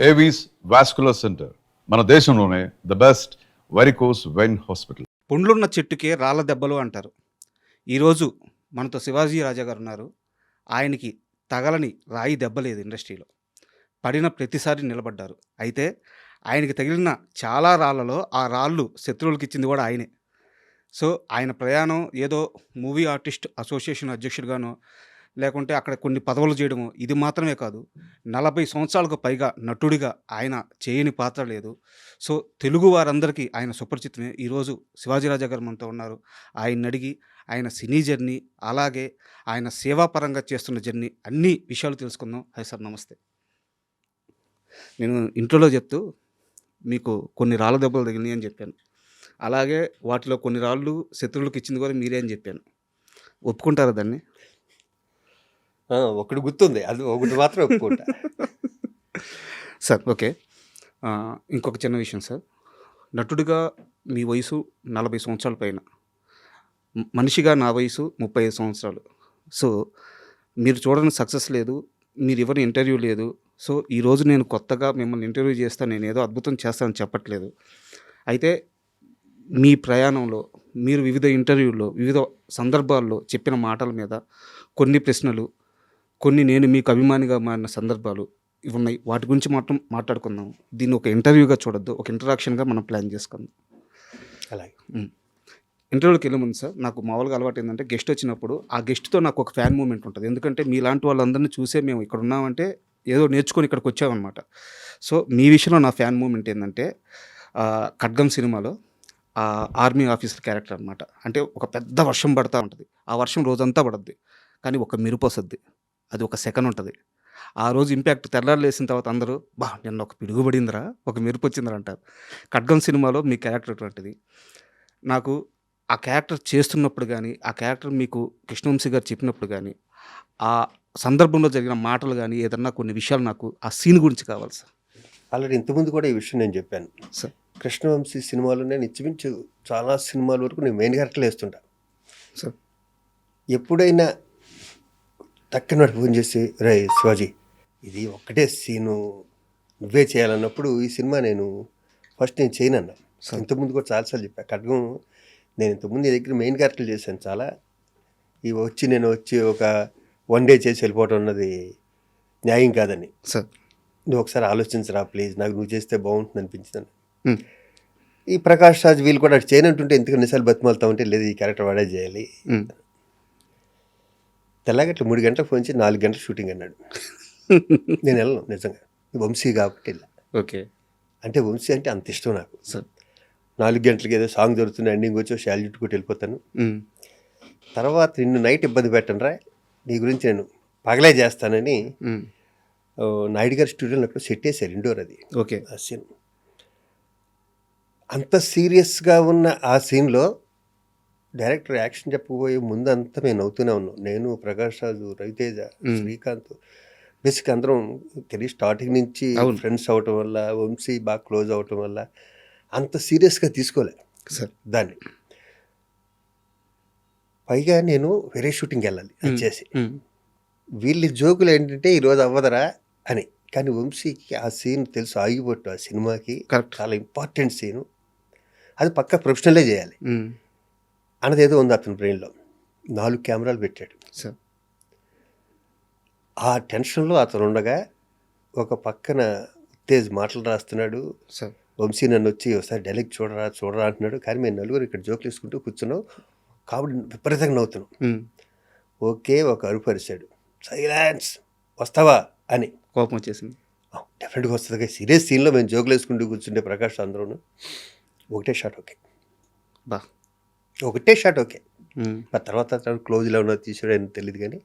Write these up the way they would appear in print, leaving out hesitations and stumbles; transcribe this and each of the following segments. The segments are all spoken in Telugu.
ఏవీస్ వాస్కులర్ సెంటర్ మన దేశంలోనే the best varicose vein hospital. పుండ్లున్న చెట్టుకే రాళ్ళ దెబ్బలు అంటారు. ఈరోజు మనతో శివాజీ రాజా గారు ఉన్నారు. ఆయనకి తగలని రాయి దెబ్బ లేదు ఇండస్ట్రీలో. పడిన ప్రతిసారి నిలబడ్డారు. అయితే ఆయనకి తగిలిన చాలా రాళ్ళలో ఆ రాళ్ళు శత్రువులకి ఇచ్చింది కూడా ఆయనే. సో ఆయన ప్రయాణం ఏదో మూవీ ఆర్టిస్ట్ అసోసియేషన్ అధ్యక్షుడిగానో లేకుంటే అక్కడ కొన్ని పదవులు చేయడమో ఇది మాత్రమే కాదు. 40 సంవత్సరాలకు పైగా నటుడిగా ఆయన చేయని పాత్ర లేదు. సో తెలుగు వారందరికీ ఆయన సుపరిచితమే. ఈరోజు శివాజీ రాజా గారు మనతో ఉన్నారు. ఆయన్ని అడిగి ఆయన సినీ జర్నీ, అలాగే ఆయన సేవాపరంగా చేస్తున్న జర్నీ అన్ని విషయాలు తెలుసుకుందాం. హాయ్ సార్, నమస్తే. నేను ఇంట్రోలో చెప్తూ మీకు కొన్ని రాళ్ళ దెబ్బలు తగిలినాయి అని చెప్పాను. అలాగే వాటిలో కొన్ని రాళ్ళు శత్రువులకు ఇచ్చింది కూడా మీరే అని చెప్పాను. ఒప్పుకుంటారా దాన్ని? ఒకటి గుర్తుంది, అది ఒకటి మాత్రం ఒప్పుకుంటా. Sir okay. ఇంకొక చిన్న విషయం సార్, నటుడిగా మీ వయసు 40 సంవత్సరాల పైన, మనిషిగా నా వయసు 35 సంవత్సరాలు. సో మీరు చూడని సక్సెస్ లేదు, మీరు ఎవరి ఇంటర్వ్యూ లేదు. సో ఈరోజు నేను కొత్తగా మిమ్మల్ని ఇంటర్వ్యూ చేస్తా, నేను ఏదో అద్భుతం చేస్తానని చెప్పట్లేదు. అయితే మీ ప్రయాణంలో మీరు వివిధ ఇంటర్వ్యూల్లో వివిధ సందర్భాల్లో చెప్పిన మాటల మీద కొన్ని ప్రశ్నలు, కొన్ని నేను మీకు అభిమానిగా మారిన సందర్భాలు ఇవి ఉన్నాయి. వాటి గురించి మాత్రం మాట్లాడుకుందాం. దీన్ని ఒక ఇంటర్వ్యూగా చూడొద్దు, ఒక ఇంటరాక్షన్గా మనం ప్లాన్ చేసుకుందాం. అలాగే ఇంటర్వ్యూకి వెళ్ళే ముందు సార్, నాకు మామూలుగా అలవాటు ఏంటంటే గెస్ట్ వచ్చినప్పుడు ఆ గెస్ట్తో నాకు ఒక ఫ్యాన్ మూమెంట్ ఉంటుంది. ఎందుకంటే మీలాంటి వాళ్ళందరినీ చూసే మేము ఇక్కడ ఉన్నామంటే ఏదో నేర్చుకొని ఇక్కడికి వచ్చామన్నమాట. సో మీ విషయంలో నా ఫ్యాన్ మూమెంట్ ఏంటంటే ఖడ్గం సినిమాలో ఆర్మీ ఆఫీసర్ క్యారెక్టర్ అనమాట. అంటే ఒక పెద్ద వర్షం పడుతూ ఉంటుంది, ఆ వర్షం రోజంతా పడుద్ది, కానీ ఒక మెరుపు వస్తుంది, అది ఒక సెకండ్ ఉంటుంది. ఆ రోజు ఇంపాక్ట్ తెల్లారు లేసిన తర్వాత అందరూ నిన్న ఒక పిడుగు పడిందిరా, ఒక మెరుపు వచ్చిందిరా అంటారు. ఖడ్గం సినిమాలో మీ క్యారెక్టర్ అటువంటిది. నాకు ఆ క్యారెక్టర్ చేస్తున్నప్పుడు కానీ, ఆ క్యారెక్టర్ మీకు కృష్ణవంశీ గారు చెప్పినప్పుడు కానీ, ఆ సందర్భంలో జరిగిన మాటలు కానీ, ఏదన్నా కొన్ని విషయాలు నాకు ఆ సీన్ గురించి కావాలి సార్. ఆల్రెడీ ఇంతకుముందు కూడా ఈ విషయం నేను చెప్పాను సార్. కృష్ణవంశీ సినిమాలో నేను ఇంచుమించు చాలా సినిమాల వరకు నేను మెయిన్ క్యారెక్టర్లు వేస్తుంటా సార్. ఎప్పుడైనా టక్కున ఫోన్ చేసి, రే శివాజీ ఇది ఒక్కటే సీను నువ్వే చేయాలన్నప్పుడు ఈ సినిమా నేను ఫస్ట్ నేను చేయను అన్నా. ఇంతకుముందు కూడా చాలాసార్లు చెప్పా. ఖడ్గం నేను ఇంతకుముందు ఈ దగ్గర మెయిన్ క్యారెక్టర్లు చేశాను చాలా. ఇవి నేను వచ్చి ఒక 1 డే చేసి వెళ్ళిపోవటం అన్నది న్యాయం కాదని. సార్ నువ్వు ఒకసారి ఆలోచించరా ప్లీజ్, నాకు నువ్వు చేస్తే బాగుంటుంది అనిపించిందని. ఈ ప్రకాష్ రాజ్ వీళ్ళు కూడా అటు చేయనంటుంటే ఎందుకు ఎన్నిసార్లు బతిమాలుతా ఉంటే, లేదు ఈ క్యారెక్టర్ వాడే చేయాలి. తెల్లగట్ల 3 గంటలకు ఫోన్ చేసి 4 గంటల షూటింగ్ అన్నాడు. నేను వెళ్ళను నిజంగా, వంశీ కాబట్టి వెళ్ళా. ఓకే. అంటే వంశీ అంటే అంత ఇష్టం నాకు. సార్ 4 గంటలకి ఏదో సాంగ్ దొరుకుతుంది, ఎండింగ్ వచ్చి షాల్ చుట్టుకుంటూ వెళ్ళిపోతాను. తర్వాత నిన్ను నైట్ ఇబ్బంది పెట్టను రా, నీ గురించి నేను పగలే చేస్తానని నాయుడు గారి స్టూడియోలో అక్కడ సెట్ వేశారు, ఇండోర్ అది. ఓకే. ఆ సీన్ అంత సీరియస్గా ఉన్న ఆ సీన్లో డైరెక్టర్ యాక్షన్ చెప్పబోయే ముందు అంతా మేము నవ్వుతూనే ఉన్నాం. నేను, ప్రకాష్ రాజు, రవితేజ, శ్రీకాంత్, బేసిక్ అందరం తెలియ స్టార్టింగ్ నుంచి ఫ్రెండ్స్ అవటం వల్ల, వంశీ బాగా క్లోజ్ అవటం వల్ల అంత సీరియస్గా తీసుకోలే సార్ దాన్ని. పైగా నేను వేరే షూటింగ్కి వెళ్ళాలి వచ్చేసి, వీళ్ళ జోకులు ఏంటంటే ఈరోజు అవ్వదరా అని. కానీ వంశీకి ఆ సీన్ తెలుసు, ఆగిపోట్టు ఆ సినిమాకి చాలా ఇంపార్టెంట్ సీను, అది పక్కా ప్రొఫెషనలే చేయాలి అన్నది ఏదో ఉంది అతని బ్రెయిన్లో. 4 కెమెరాలు పెట్టాడు సార్. ఆ టెన్షన్లో అతను ఉండగా ఒక పక్కన ఉత్తేజ్ మాటలు రాస్తున్నాడు. సార్ వంశీ నన్ను వచ్చి ఒకసారి డైలాగ్ చూడరా అంటున్నాడు. కానీ మేము నలుగురు ఇక్కడ జోకులు వేసుకుంటూ కూర్చున్నాం కాబట్టి విపరీతంగా నవ్వుతున్నాం. ఓకే, ఒక అరుపు అరిశాడు, సైలెన్స్, వస్తావా అని. కోపం వచ్చేసింది. డెఫినెట్గా వస్తుంది. సీరియస్ సీన్లో మేము జోకులు వేసుకుంటూ కూర్చుంటే ప్రకాష్ అందరూ ఒకటే షాట్ ఓకే, ఒకటే షాట్ ఓకే. ఆ తర్వాత క్లోజ్లో ఉన్నది తీసాడు అని తెలియదు, కానీ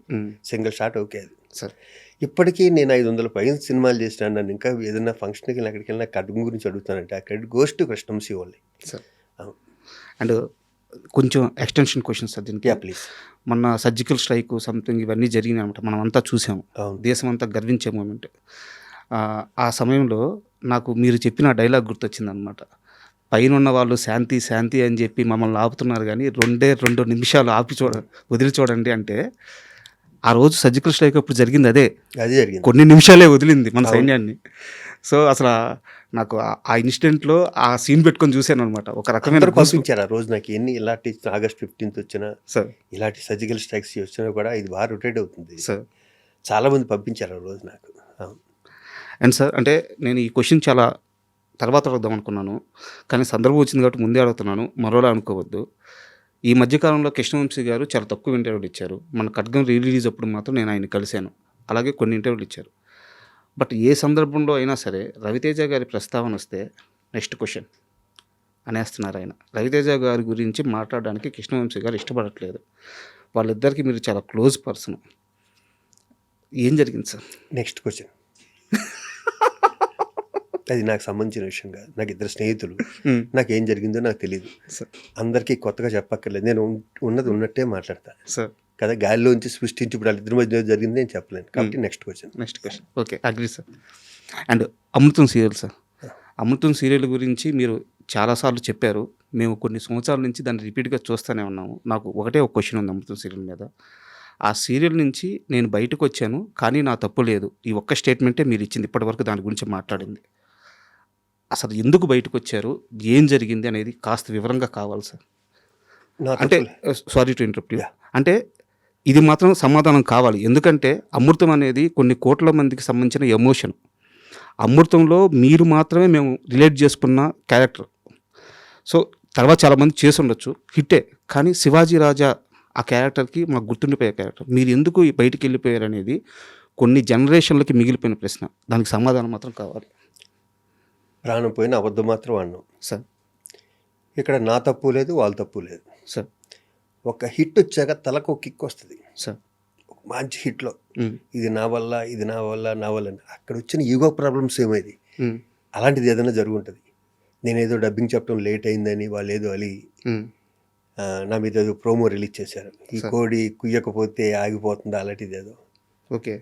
సింగిల్ షాట్ ఓకే అది. సార్ ఇప్పటికీ నేను 500 పైన సినిమాలు చేసినాను. నన్ను ఇంకా ఏదైనా ఫంక్షన్కి వెళ్ళి అక్కడికి వెళ్ళినా ఖడ్గం గురించి అడుగుతానంటే ఆ credit goes to Krishna Vamsi only. Sir and కొంచెం ఎక్స్టెన్షన్ క్వశ్చన్ సార్ దీనికి. ప్లీజ్. మొన్న సర్జికల్ స్ట్రైక్ సంథింగ్ ఇవన్నీ జరిగినాయి అనమాట, మనం అంతా చూసాము, దేశం అంతా గర్వించే మూమెంట్. ఆ సమయంలో నాకు మీరు చెప్పిన డైలాగ్ గుర్తొచ్చింది అనమాట. పైన ఉన్న వాళ్ళు శాంతి శాంతి అని చెప్పి మమ్మల్ని ఆపుతున్నారు, కానీ 2 నిమిషాలు వదిలి చూడండి అంటే, ఆ రోజు సర్జికల్ స్ట్రైక్ అప్పుడు జరిగింది అదే. జరిగింది, కొన్ని నిమిషాలే వదిలింది మన సైన్యాన్ని. సో అసలు నాకు ఆ ఇన్సిడెంట్లో ఆ సీన్ పెట్టుకొని చూశాను అనమాట. ఒక రకమైన అందరూ పంపించారు ఆ రోజు నాకు. ఎన్ని ఇలాంటి ఆగస్ట్ 15th వచ్చినా, సార్ ఇలాంటి సర్జికల్ స్ట్రైక్స్ వచ్చినా కూడా ఇది బాగా రొటేట్ అవుతుంది. సార్ చాలామంది పంపించారు ఆ రోజు నాకు. అవును. అండ్ సార్ అంటే నేను ఈ క్వశ్చన్ చాలా తర్వాత అడుగుదాం అనుకున్నాను, కానీ సందర్భం వచ్చింది కాబట్టి ముందే అడుగుతున్నాను, మరోలా అనుకోవద్దు. ఈ మధ్యకాలంలో కృష్ణవంశీ గారు చాలా తక్కువ ఇంటర్వ్యూలు ఇచ్చారు. మన ఖడ్గం రిలీజ్ అప్పుడు మాత్రం నేను ఆయన కలిశాను, అలాగే కొన్ని ఇంటర్వ్యూలు ఇచ్చారు. బట్ ఏ సందర్భంలో అయినా సరే రవితేజ గారి ప్రస్తావన వస్తే నెక్స్ట్ క్వశ్చన్ అనేస్తున్నారు ఆయన. రవితేజ గారి గురించి మాట్లాడడానికి కృష్ణవంశీ గారు ఇష్టపడట్లేదు. వాళ్ళిద్దరికి మీరు చాలా క్లోజ్ పర్సన్. ఏం జరిగింది సార్? Next question. అది నాకు సంబంధించిన విషయం కాదు. నాకు ఇద్దరు స్నేహితులు. నాకు ఏం జరిగిందో నాకు తెలియదు. అందరికీ కొత్తగా చెప్పక్కర్లేదు. నేను ఉన్నది ఉన్నట్టే మాట్లాడతాను సార్ కదా. గాలిలోంచి సృష్టించి ఇప్పుడు వాళ్ళిద్దరి మధ్య జరిగింది నేను చెప్పలేను. కాబట్టి next question. Okay, agree sir. And Amrutham serial sir, Amrutham serial గురించి మీరు చాలాసార్లు చెప్పారు. మేము కొన్ని సంవత్సరాల నుంచి దాన్ని రిపీట్గా చూస్తూనే ఉన్నాము. నాకు ఒకటే ఒక క్వశ్చన్ ఉంది అమృతం సీరియల్ మీద. ఆ సీరియల్ నుంచి నేను బయటకు వచ్చాను, కానీ నా తప్పు లేదు. ఈ ఒక్క స్టేట్మెంటే మీరు ఇచ్చింది ఇప్పటివరకు, దాని గురించి మాట్లాడింది. అసలు ఎందుకు బయటకు వచ్చారు, ఏం జరిగింది అనేది కాస్త వివరంగా కావాలి సార్. అంటే సారీ టు ఇంటరప్ట్ యూ, అంటే ఇది మాత్రం సమాధానం కావాలి. ఎందుకంటే అమృతం అనేది కొన్ని కోట్ల మందికి సంబంధించిన ఎమోషన్. అమృతంలో మీరు మాత్రమే మేము రిలేట్ చేసుకున్న క్యారెక్టర్. సో తర్వాత చాలామంది చేసి ఉండొచ్చు, హిట్టే. కానీ శివాజీ రాజా ఆ క్యారెక్టర్కి మాకు గుర్తుండిపోయే క్యారెక్టర్. మీరు ఎందుకు బయటికి వెళ్ళిపోయారు అనేది కొన్ని జనరేషన్లకి మిగిలిపోయిన ప్రశ్న. దానికి సమాధానం మాత్రం కావాలి. ప్రాణం పోయిన అబద్ధం మాత్రం అన్నాం సార్. ఇక్కడ నా తప్పు లేదు, వాళ్ళ తప్పు లేదు సార్. ఒక హిట్ వచ్చాక తలకు ఒక కిక్ వస్తుంది సార్. ఒక మంచి హిట్లో ఇది నా వల్ల, ఇది నా వల్ల, నా వల్ల అక్కడ వచ్చిన ఈగో ప్రాబ్లమ్స్ ఏమైంది, అలాంటిది ఏదైనా జరుగుంటుంది. నేనేదో డబ్బింగ్ చెప్పడం లేట్ అయిందని వాళ్ళు ఏదో అలి నా మీద ఏదో ప్రోమో రిలీజ్ చేశారు. ఈ కోడి కుయ్యకపోతే ఆగిపోతుంది అలాంటిది ఏదో. ఓకే.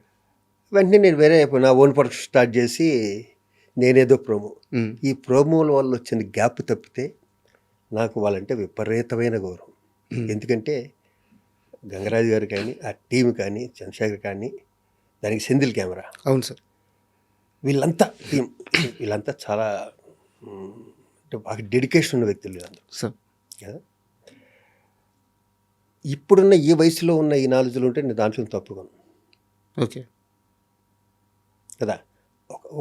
వెంటనే నేను వేరే నా ఓన్ ప్రొడక్షన్ స్టార్ట్ చేసి నేనేదో ప్రోమో. ఈ ప్రోమోల వల్ల వచ్చిన గ్యాప్ తప్పితే నాకు వాళ్ళంటే విపరీతమైన గౌరవం. ఎందుకంటే గంగరాజు గారు కానీ, ఆ టీం కానీ, చంద్రశేఖర్ కానీ, దానికి సెంధిల్ కెమెరా, అవును సార్, వీళ్ళంతా టీం, వీళ్ళంతా చాలా అంటే బాగా డెడికేషన్ ఉన్న వ్యక్తులు వీళ్ళందరూ సార్ కదా. ఇప్పుడున్న ఈ వయసులో ఉన్న ఈ నాలెడ్జ్లు ఉంటే నేను దాంట్లో తప్పుకోను. ఓకే కదా.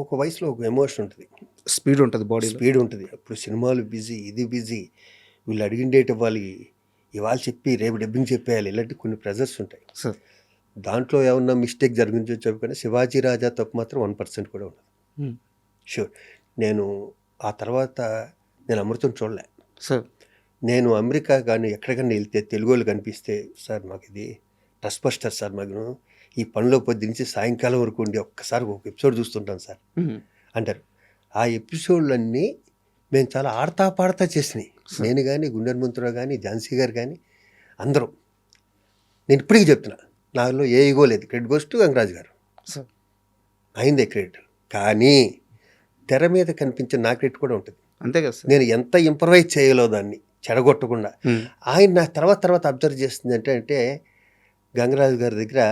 ఒక వయసులో ఒక ఎమోషన్ ఉంటుంది, స్పీడ్ ఉంటుంది, బాడీ స్పీడ్ ఉంటుంది. అప్పుడు సినిమాలు బిజీ, ఇది బిజీ, వీళ్ళు అడిగిన డేట్ ఇవ్వాలి, ఇవాళ చెప్పి రేపు డబ్బింగ్ చెప్పేయాలి, ఇలాంటి కొన్ని ప్రెజర్స్ ఉంటాయి సార్. దాంట్లో ఏమన్నా మిస్టేక్ జరిగించో చెప్పకుండా శివాజీ రాజా తప్పు మాత్రం 1% కూడా ఉండదు. షూర్. నేను ఆ తర్వాత నేను అమృతం చూడలే సార్. నేను అమెరికా కానీ ఎక్కడికన్నా వెళ్తే తెలుగు వాళ్ళు కనిపిస్తే, సార్ మాకు ఇది ట్రస్ట్ బస్టర్ సార్, మాకు ఈ పనిలో పొద్దు నుంచి సాయంకాలం వరకు ఉండి ఒక్కసారి ఒక ఎపిసోడ్ చూస్తుంటాను సార్ అంటారు. ఆ ఎపిసోడ్లన్నీ మేము చాలా ఆడతా పాడతా చేసినాయి. నేను కానీ, గుండె హనుమంతరావు కానీ, ఝాన్సీ గారు కానీ అందరూ. నేను ఇప్పటికీ చెప్తున్నా, నాలో ఏ ఈగో లేదు. క్రెడిట్ గోస్ టు గంగరాజు గారు, అయిందే క్రెడిట్. కానీ తెర మీద కనిపించే నా క్రెడిట్ కూడా ఉంటుంది. అంతే కదా సార్. నేను ఎంత ఇంప్రవైజ్ చేయగలో దాన్ని చెడగొట్టకుండా. ఆయన నా తర్వాత అబ్జర్వ్ చేస్తుంది అంటే గంగరాజు గారి దగ్గర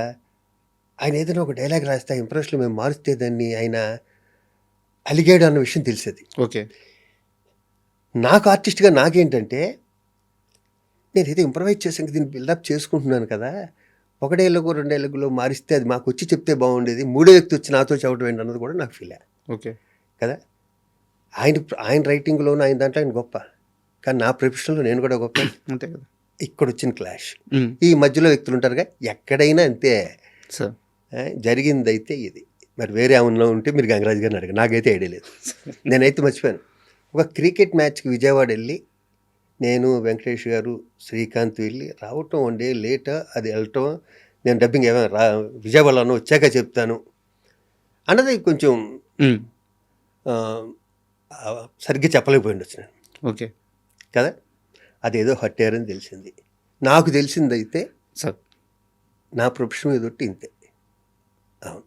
ఆయన ఏదైనా ఒక డైలాగ్ రాస్తే ఆ ఇంప్రెషన్లో మేము మారుస్తే దాన్ని ఆయన అలిగాడు అన్న విషయం తెలిసేది. ఓకే. నాకు ఆర్టిస్ట్గా నాకేంటంటే నేను ఏదో ఇంప్రవైజ్ చేసాక దీన్ని బిల్డప్ చేసుకుంటున్నాను కదా, 1 డైలాగు 2 డైలాగులో మారిస్తే అది మాకు వచ్చి చెప్తే బాగుండేది, 3వ వ్యక్తి వచ్చి నాతో చెప్పడం ఏంటి అన్నది కూడా నాకు ఫీల్. ఓకే కదా. ఆయన రైటింగ్లోనూ ఆయన దాంట్లో ఆయన గొప్ప, కానీ నా ప్రొఫెషన్లో నేను కూడా గొప్ప. అంతే కదా. ఇక్కడ వచ్చిన క్లాష్, ఈ మధ్యలో వ్యక్తులు ఉంటారుగా, ఎక్కడైనా అంతే సార్. జరిగిందైతే ఇది. మరి వేరే ఏమన్నా ఉంటే మీరు గంగరాజు గారిని అడగ, నాకైతే ఐడియా లేదు. నేనైతే మర్చిపోయాను. ఒక క్రికెట్ మ్యాచ్కి విజయవాడ వెళ్ళి నేను, వెంకటేష్ గారు, శ్రీకాంత్ వెళ్ళి రావటం 1 డే లేట్, అది వెళ్ళటం, నేను డబ్బింగ్ ఏమైనా విజయవాడలో వచ్చాక చెప్తాను అన్నది కొంచెం సరిగ్గా చెప్పలేకపోయిండొచ్చు నేను. ఓకే కదా. అదేదో హట్టారని తెలిసింది. నాకు తెలిసిందైతే సార్ నా ప్రొఫెషన్ మీద ఒట్టి ఇంతే. అవును.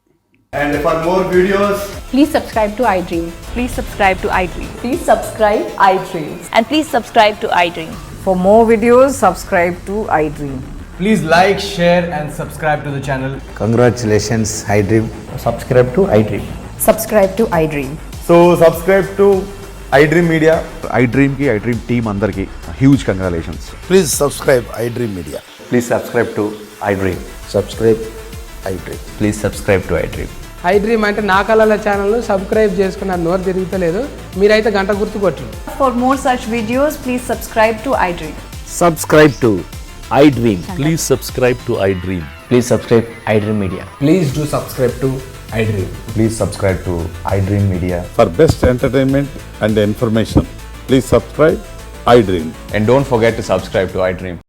And for more videos, Please subscribe to iDream. Please subscribe to iDream. Please subscribe iDream. And please subscribe to iDream. For more videos, subscribe to iDream. please like, share and subscribe to the channel. Congratulations, iDream. Subscribe to iDream. Subscribe to iDream. So subscribe to iDream Media. ఐ డ్రీమ్కి ఐ డ్రీమ్ టీమ్ అందరికీ huge congratulations. Please subscribe iDream Media. Please subscribe to iDream. Subscribe iDream. Please subscribe to iDream. iDream అంటే నా కళల ఛానల్ సబ్స్క్రైబ్ చేసుకున్న నోరు తిరుగుతలేదు, మీరైతే గంట గుర్తు కొట్టండి. For more such videos, please subscribe to iDream. Subscribe to iDream. Please subscribe to iDream. Please subscribe iDream Media. Please do subscribe to iDream. Please subscribe to iDream Media. For best entertainment and information, please subscribe iDream. And don't forget to subscribe to iDream.